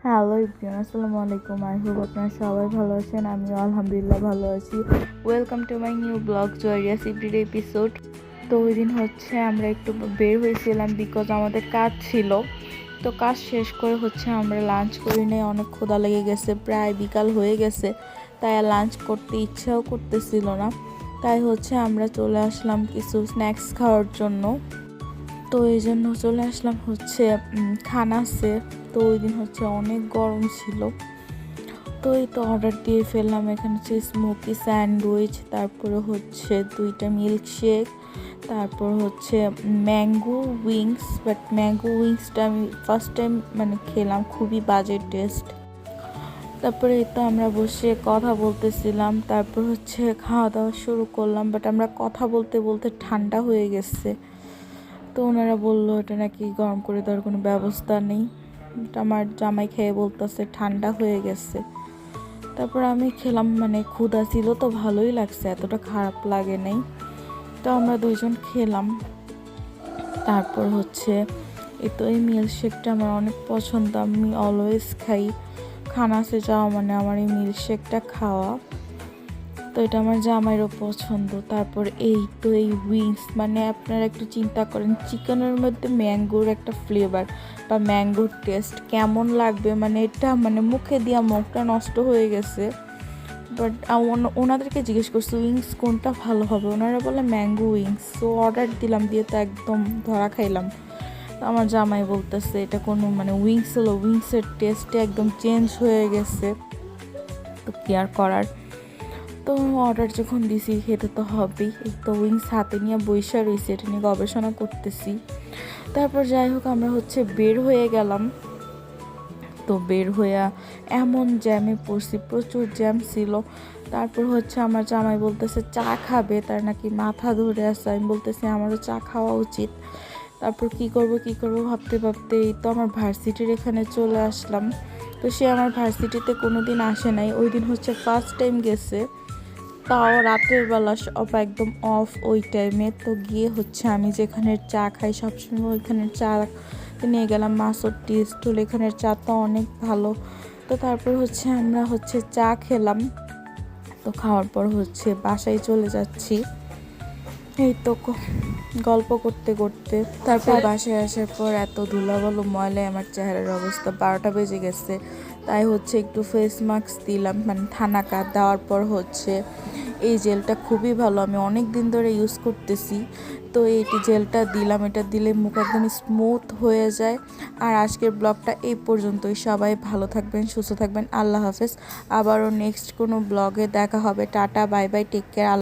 Hello ইব্রিয়ান, আসসালামু আলাইকুম। I hope আপনারা সবাই ভালো আছেন। আমিও আলহামদুলিল্লাহ ভালো আছি। Welcome to my new blog জয়রিয়াস এভরিডে এপিসোড। তো ওই দিন আমরা একটু বের হয়েছিলাম বিকজ আমাদের কাজ ছিল। তো কাজ শেষ করে আমরা লাঞ্চ করি নাই, অনেক ক্ষুধা লেগে গেছে, প্রায় বিকাল হয়ে গেছে। তাই আর লাঞ্চ করতে ইচ্ছাও করতেছিল না। তাই আমরা চলে আসলাম কিছু স্ন্যাক্স খাওয়ার জন্য। তো এই জন্য চলে আসলাম খানাসে। তো ওই দিন অনেক গরম ছিল। তো এই তো অর্ডার দিয়ে ফেললাম। এখানে স্মোকি স্যান্ডউইচ, তারপরে 2টা মিল্কশেক, তারপর ম্যাঙ্গো উইংস। বাট ম্যাঙ্গো উইংসটা আমি ফার্স্ট টাইম খেলাম, খুবই বাজে টেস্ট। তারপরে এই তো আমরা বসে কথা বলতেছিলাম, তারপর খাওয়া দাওয়া শুরু করলাম। বাট আমরা কথা বলতে বলতে ঠান্ডা হয়ে গেছে। তো ওনারা বললো এটা নাকি গরম করে দেওয়ার কোনো ব্যবস্থা নেই। আমার জামাই খেয়ে বলতেছে ঠান্ডা হয়ে গেছে। তারপর আমি খেলাম, ক্ষুধা ছিল তো ভালোই লাগছে, এতটা খারাপ লাগে নাই। তো আমরা দুইজন খেলাম। তারপর এই মিল্কশেকটা আমার অনেক পছন্দ, আমি অলওয়েজ খাই। খানাসে যাওয়া আমার এই মিল্কশেকটা খাওয়া। তো এটা আমার জামাইরও পছন্দ। তারপর এই উইংস, আপনারা একটু চিন্তা করেন, চিকেনের মধ্যে ম্যাঙ্গোর একটা ফ্লেভার বা ম্যাঙ্গোর টেস্ট কেমন লাগবে। এটা মুখে দিয়া মুখটা নষ্ট হয়ে গেছে। বাট ওনাদেরকে জিজ্ঞেস করছি উইংস কোনটা ভালো হবে, ওনারা বলে ম্যাঙ্গো উইংস। তো অর্ডার দিলাম, দিয়ে তো একদম ধরা খাইলাম। আমার জামাই বলতেছে এটা কোনো উইংস হলো, উইংসের টেস্টে একদম চেঞ্জ হয়ে গেছে। তো কি আর করার। তো অর্ডার যখন দিছি খেতে তো হবেই। এই তো উইংস হাতে নিয়ে বইসা রয়েছে, এটা নিয়ে গবেষণা করতেছি। তারপর যাই হোক আমরা বের হয়ে গেলাম। তো বের হইয়া এমন জ্যামে পড়ছি, প্রচুর জ্যাম ছিল। তারপর আমার জামাই বলতেছে চা খাবে, তার নাকি মাথা ধরে আসে। আমি বলতেছি আমারও চা খাওয়া উচিত। তারপর কি করব ভাবতে ভাবতে এই তো আমার ভার্সিটির এখানে চলে আসলাম। তো সে আমার ভার্সিটিতে কোনো দিন আসে নাই, ওই দিন ফার্স্ট টাইম গেছে। তাও রাতের বেলা সব একদম অফ ওই টাইমে। তো গিয়ে আমি যেখানে চা খাই সবসময় ওইখানের চা নিয়ে গেলাম। মাসুদ টি স্টল, এখানের চা তো অনেক ভালো। তো তারপর আমরা চা খেলাম। তো খাওয়ার পর বাসায় চলে যাচ্ছি। এই তো গল্প করতে করতে তারপর বাসায় আসার পর এত ধুলাবালু ময়লায় আমার চেহারার অবস্থা, 12টা বেজে গেছে। তাই একটু ফেস মাস্ক দিলাম, থানাকা দেওয়ার পর এই জেলটা খুবই ভালো, আমি অনেক দিন ধরে ইউজ করতেছি। তো এই জেলটা দিলাম, এটা দিলে মুখ একদম স্মুথ হয়ে যায়। আর আজকের ব্লগটা এই পর্যন্তই। সবাই ভালো থাকবেন, সুস্থ থাকবেন। আল্লাহ হাফেজ। আবারও নেক্সট কোনো ব্লগে দেখা হবে। Tata, bye bye, take care.